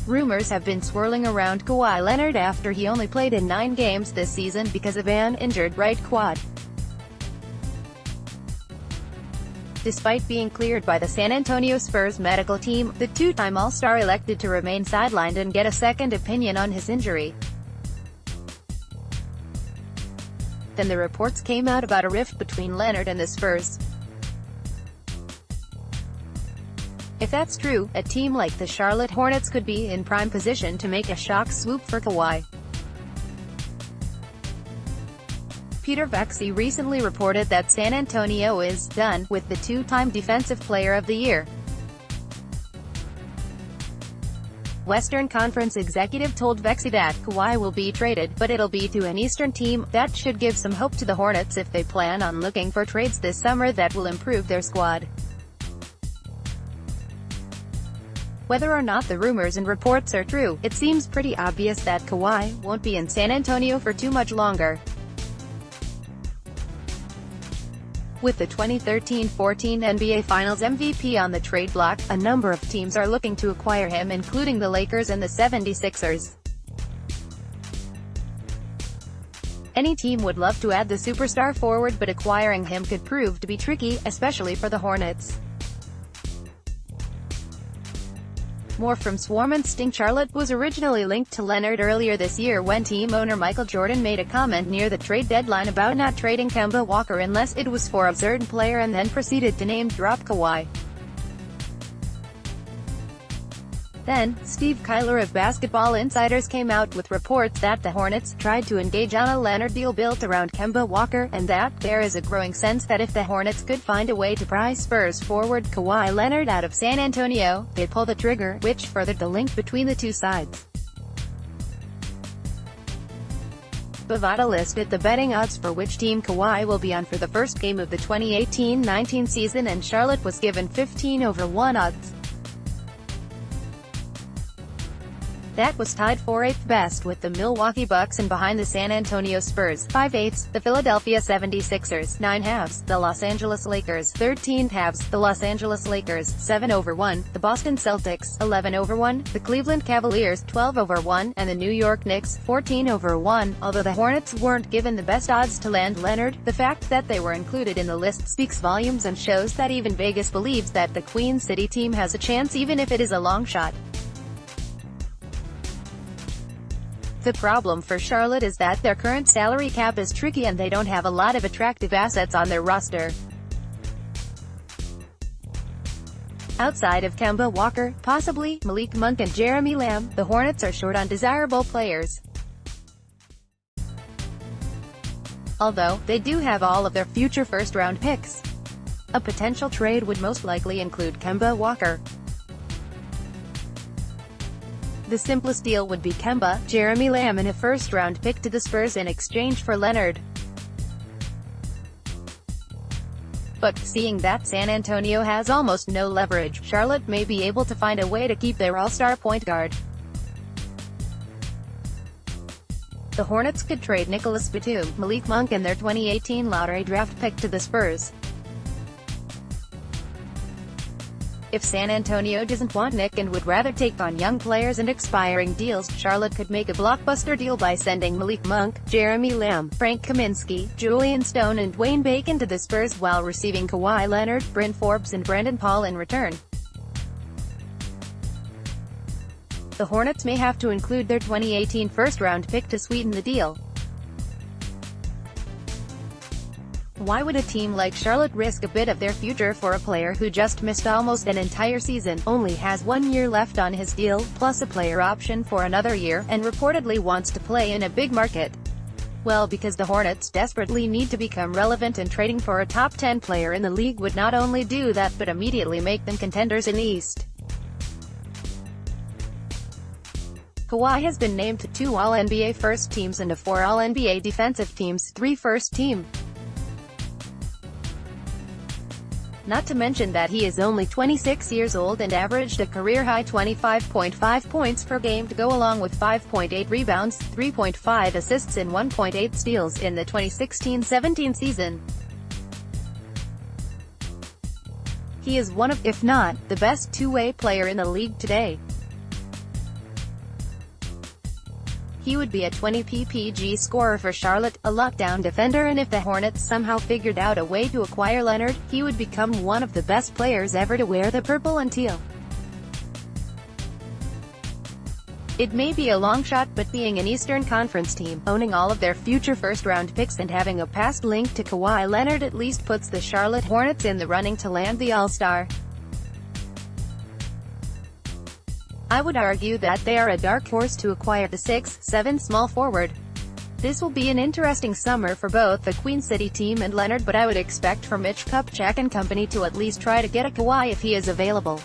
Rumors have been swirling around Kawhi Leonard after he only played in 9 games this season because of an injured right quad. Despite being cleared by the San Antonio Spurs medical team, the two-time All-Star elected to remain sidelined and get a second opinion on his injury. Then the reports came out about a rift between Leonard and the Spurs. If that's true, a team like the Charlotte Hornets could be in prime position to make a shock swoop for Kawhi. Peter Vecsey recently reported that San Antonio is done with the two-time Defensive Player of the Year. Western Conference executive told Vecsey that Kawhi will be traded, but it'll be to an Eastern team. That should give some hope to the Hornets if they plan on looking for trades this summer that will improve their squad. Whether or not the rumors and reports are true, it seems pretty obvious that Kawhi won't be in San Antonio for too much longer. With the 2013-14 NBA Finals MVP on the trade block, a number of teams are looking to acquire him, including the Lakers and the 76ers. Any team would love to add the superstar forward, but acquiring him could prove to be tricky, especially for the Hornets. More from Swarm and Sting. Charlotte was originally linked to Leonard earlier this year when team owner Michael Jordan made a comment near the trade deadline about not trading Kemba Walker unless it was for a certain player, and then proceeded to name-drop Kawhi. Then, Steve Kyler of Basketball Insiders came out with reports that the Hornets tried to engage on a Leonard deal built around Kemba Walker, and that there is a growing sense that if the Hornets could find a way to pry Spurs forward Kawhi Leonard out of San Antonio, they'd pull the trigger, which furthered the link between the two sides. Bovada listed the betting odds for which team Kawhi will be on for the first game of the 2018-19 season, and Charlotte was given 15/1 odds. That was tied for 8th best with the Milwaukee Bucks, and behind the San Antonio Spurs, 5/8, the Philadelphia 76ers, 9/2, the Los Angeles Lakers, 13/2, the Los Angeles Lakers, 7/1, the Boston Celtics, 11/1, the Cleveland Cavaliers, 12/1, and the New York Knicks, 14/1. Although the Hornets weren't given the best odds to land Leonard, the fact that they were included in the list speaks volumes and shows that even Vegas believes that the Queen City team has a chance, even if it is a long shot. The problem for Charlotte is that their current salary cap is tricky and they don't have a lot of attractive assets on their roster. Outside of Kemba Walker, possibly Malik Monk and Jeremy Lamb, the Hornets are short on desirable players. Although, they do have all of their future first-round picks. A potential trade would most likely include Kemba Walker. The simplest deal would be Kemba, Jeremy Lamb and a first-round pick to the Spurs in exchange for Leonard. But, seeing that San Antonio has almost no leverage, Charlotte may be able to find a way to keep their all-star point guard. The Hornets could trade Nicholas Batum, Malik Monk and their 2018 lottery draft pick to the Spurs. If San Antonio doesn't want Nick and would rather take on young players and expiring deals, Charlotte could make a blockbuster deal by sending Malik Monk, Jeremy Lamb, Frank Kaminsky, Julian Stone and Dwayne Bacon to the Spurs while receiving Kawhi Leonard, Bryn Forbes and Brandon Paul in return. The Hornets may have to include their 2018 first-round pick to sweeten the deal. Why would a team like Charlotte risk a bit of their future for a player who just missed almost an entire season, only has 1 year left on his deal, plus a player option for another year, and reportedly wants to play in a big market? Well, because the Hornets desperately need to become relevant, and trading for a top 10 player in the league would not only do that but immediately make them contenders in the East. Kawhi has been named to 2 All-NBA first teams and to 4 All-NBA defensive teams, 3 first team. Not to mention that he is only 26 years old and averaged a career-high 25.5 points per game to go along with 5.8 rebounds, 3.5 assists and 1.8 steals in the 2016-17 season. He is one of, if not, the best two-way player in the league today. He would be a 20 ppg scorer for Charlotte, a lockdown defender, and if the Hornets somehow figured out a way to acquire Leonard, he would become one of the best players ever to wear the purple and teal. It may be a long shot, but being an Eastern Conference team, owning all of their future first-round picks and having a past link to Kawhi Leonard at least puts the Charlotte Hornets in the running to land the All-Star. I would argue that they are a dark horse to acquire the 6'7" small forward. This will be an interesting summer for both the Queen City team and Leonard, but I would expect for Mitch Kupchak and company to at least try to get a Kawhi if he is available.